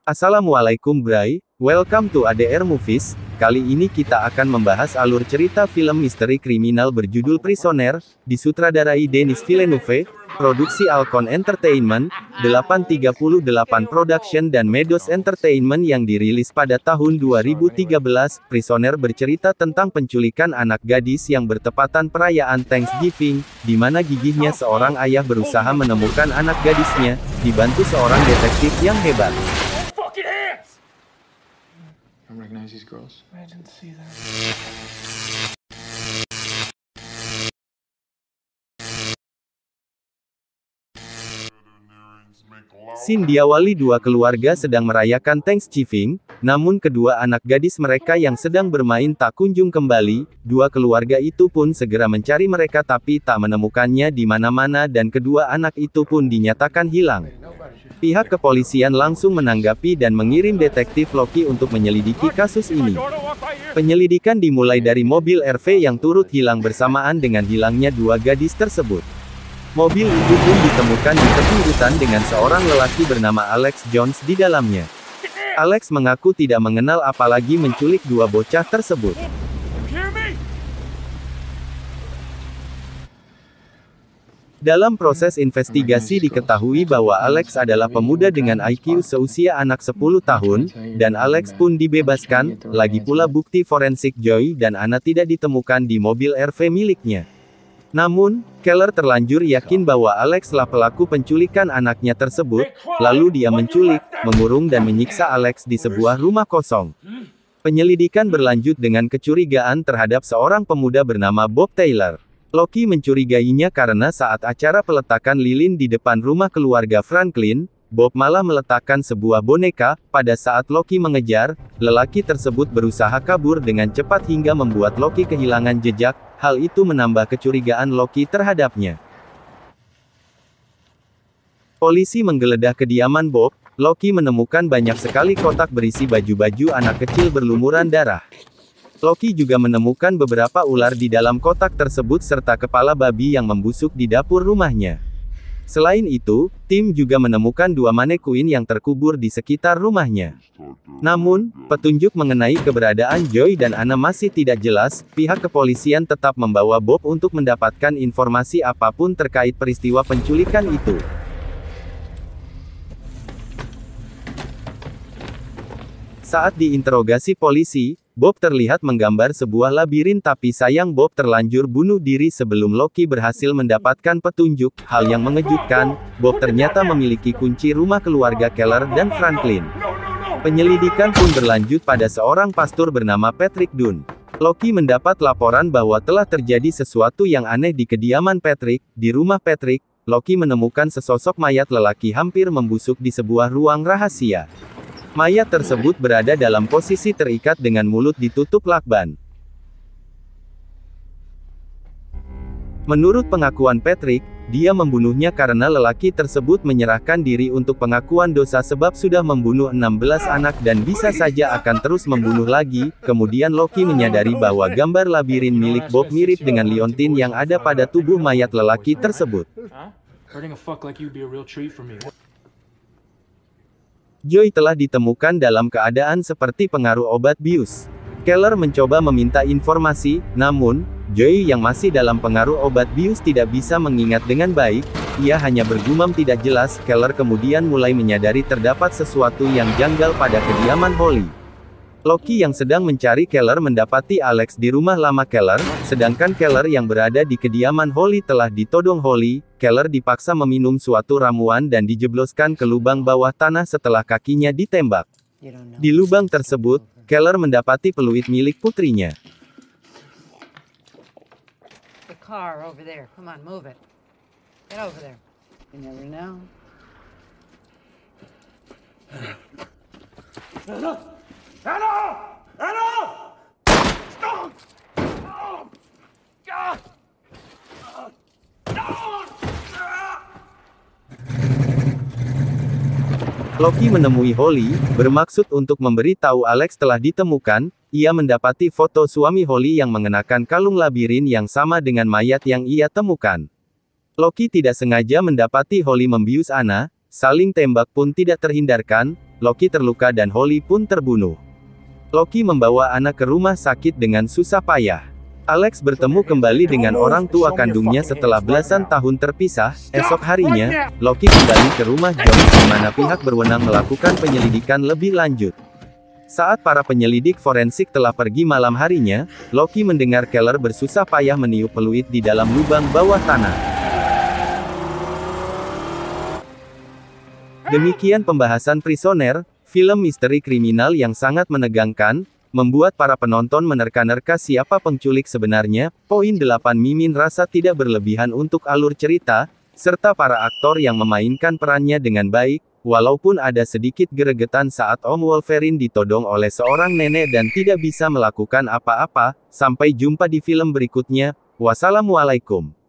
Assalamualaikum Bray, welcome to ADR Movies. Kali ini kita akan membahas alur cerita film misteri kriminal berjudul Prisoner, disutradarai Denis Villeneuve, produksi Alcon Entertainment, 838 Production dan Medos Entertainment yang dirilis pada tahun 2013. Prisoner bercerita tentang penculikan anak gadis yang bertepatan perayaan Thanksgiving, di mana gigihnya seorang ayah berusaha menemukan anak gadisnya, dibantu seorang detektif yang hebat. I recognize these girls. I didn't see that. Scene diawali dua keluarga sedang merayakan Thanksgiving, namun kedua anak gadis mereka yang sedang bermain tak kunjung kembali. Dua keluarga itu pun segera mencari mereka tapi tak menemukannya di mana-mana dan kedua anak itu pun dinyatakan hilang. Pihak kepolisian langsung menanggapi dan mengirim detektif Loki untuk menyelidiki kasus ini. Penyelidikan dimulai dari mobil RV yang turut hilang bersamaan dengan hilangnya dua gadis tersebut. Mobil itu pun ditemukan di tepi hutan dengan seorang lelaki bernama Alex Jones di dalamnya. Alex mengaku tidak mengenal apalagi menculik dua bocah tersebut. Dalam proses investigasi diketahui bahwa Alex adalah pemuda dengan IQ seusia anak 10 tahun, dan Alex pun dibebaskan. Lagi pula bukti forensik Joy dan Anna tidak ditemukan di mobil RV miliknya. Namun, Keller terlanjur yakin bahwa Alex lah pelaku penculikan anaknya tersebut, lalu dia menculik, mengurung dan menyiksa Alex di sebuah rumah kosong. Penyelidikan berlanjut dengan kecurigaan terhadap seorang pemuda bernama Bob Taylor. Loki mencurigainya karena saat acara peletakan lilin di depan rumah keluarga Franklin, Bob malah meletakkan sebuah boneka. Pada saat Loki mengejar, lelaki tersebut berusaha kabur dengan cepat hingga membuat Loki kehilangan jejak. Hal itu menambah kecurigaan Loki terhadapnya. Polisi menggeledah kediaman Bob. Loki menemukan banyak sekali kotak berisi baju-baju anak kecil berlumuran darah. Loki juga menemukan beberapa ular di dalam kotak tersebut serta kepala babi yang membusuk di dapur rumahnya. Selain itu, tim juga menemukan dua manekuin yang terkubur di sekitar rumahnya. Namun, petunjuk mengenai keberadaan Joy dan Anna masih tidak jelas. Pihak kepolisian tetap membawa Bob untuk mendapatkan informasi apapun terkait peristiwa penculikan itu. Saat diinterogasi polisi, Bob terlihat menggambar sebuah labirin tapi sayang Bob terlanjur bunuh diri sebelum Loki berhasil mendapatkan petunjuk. Hal yang mengejutkan, Bob ternyata memiliki kunci rumah keluarga Keller dan Franklin. Penyelidikan pun berlanjut pada seorang pastor bernama Patrick Dunn. Loki mendapat laporan bahwa telah terjadi sesuatu yang aneh di kediaman Patrick. Di rumah Patrick, Loki menemukan sesosok mayat lelaki hampir membusuk di sebuah ruang rahasia. Mayat tersebut berada dalam posisi terikat dengan mulut ditutup lakban. Menurut pengakuan Patrick, dia membunuhnya karena lelaki tersebut menyerahkan diri untuk pengakuan dosa sebab sudah membunuh 16 anak dan bisa saja akan terus membunuh lagi. Kemudian Loki menyadari bahwa gambar labirin milik Bob mirip dengan liontin yang ada pada tubuh mayat lelaki tersebut. Joy telah ditemukan dalam keadaan seperti pengaruh obat bius. Keller mencoba meminta informasi, namun, Joy yang masih dalam pengaruh obat bius tidak bisa mengingat dengan baik. Ia hanya bergumam tidak jelas. Keller kemudian mulai menyadari terdapat sesuatu yang janggal pada kediaman Holly. Loki yang sedang mencari Keller mendapati Alex di rumah lama Keller, sedangkan Keller yang berada di kediaman Holly telah ditodong Holly. Keller dipaksa meminum suatu ramuan dan dijebloskan ke lubang bawah tanah setelah kakinya ditembak. Di lubang tersebut, Keller mendapati peluit milik putrinya. The car over there. Come on, move it. Get over there. You never know. Anna! Anna! Stop! Oh! God! Loki menemui Holly, bermaksud untuk memberi tahu Alex telah ditemukan. Ia mendapati foto suami Holly yang mengenakan kalung labirin yang sama dengan mayat yang ia temukan. Loki tidak sengaja mendapati Holly membius Anna, saling tembak pun tidak terhindarkan. Loki terluka dan Holly pun terbunuh. Loki membawa anak ke rumah sakit dengan susah payah. Alex bertemu kembali dengan orang tua kandungnya setelah belasan tahun terpisah. Esok harinya, Loki kembali ke rumah Jones di mana pihak berwenang melakukan penyelidikan lebih lanjut. Saat para penyelidik forensik telah pergi malam harinya, Loki mendengar Keller bersusah payah meniup peluit di dalam lubang bawah tanah. Demikian pembahasan Prisoner, film misteri kriminal yang sangat menegangkan, membuat para penonton menerka-nerka siapa penculik sebenarnya. Poin 8 Mimin rasa tidak berlebihan untuk alur cerita, serta para aktor yang memainkan perannya dengan baik, walaupun ada sedikit gregetan saat Om Wolverine ditodong oleh seorang nenek dan tidak bisa melakukan apa-apa. Sampai jumpa di film berikutnya. Wassalamualaikum.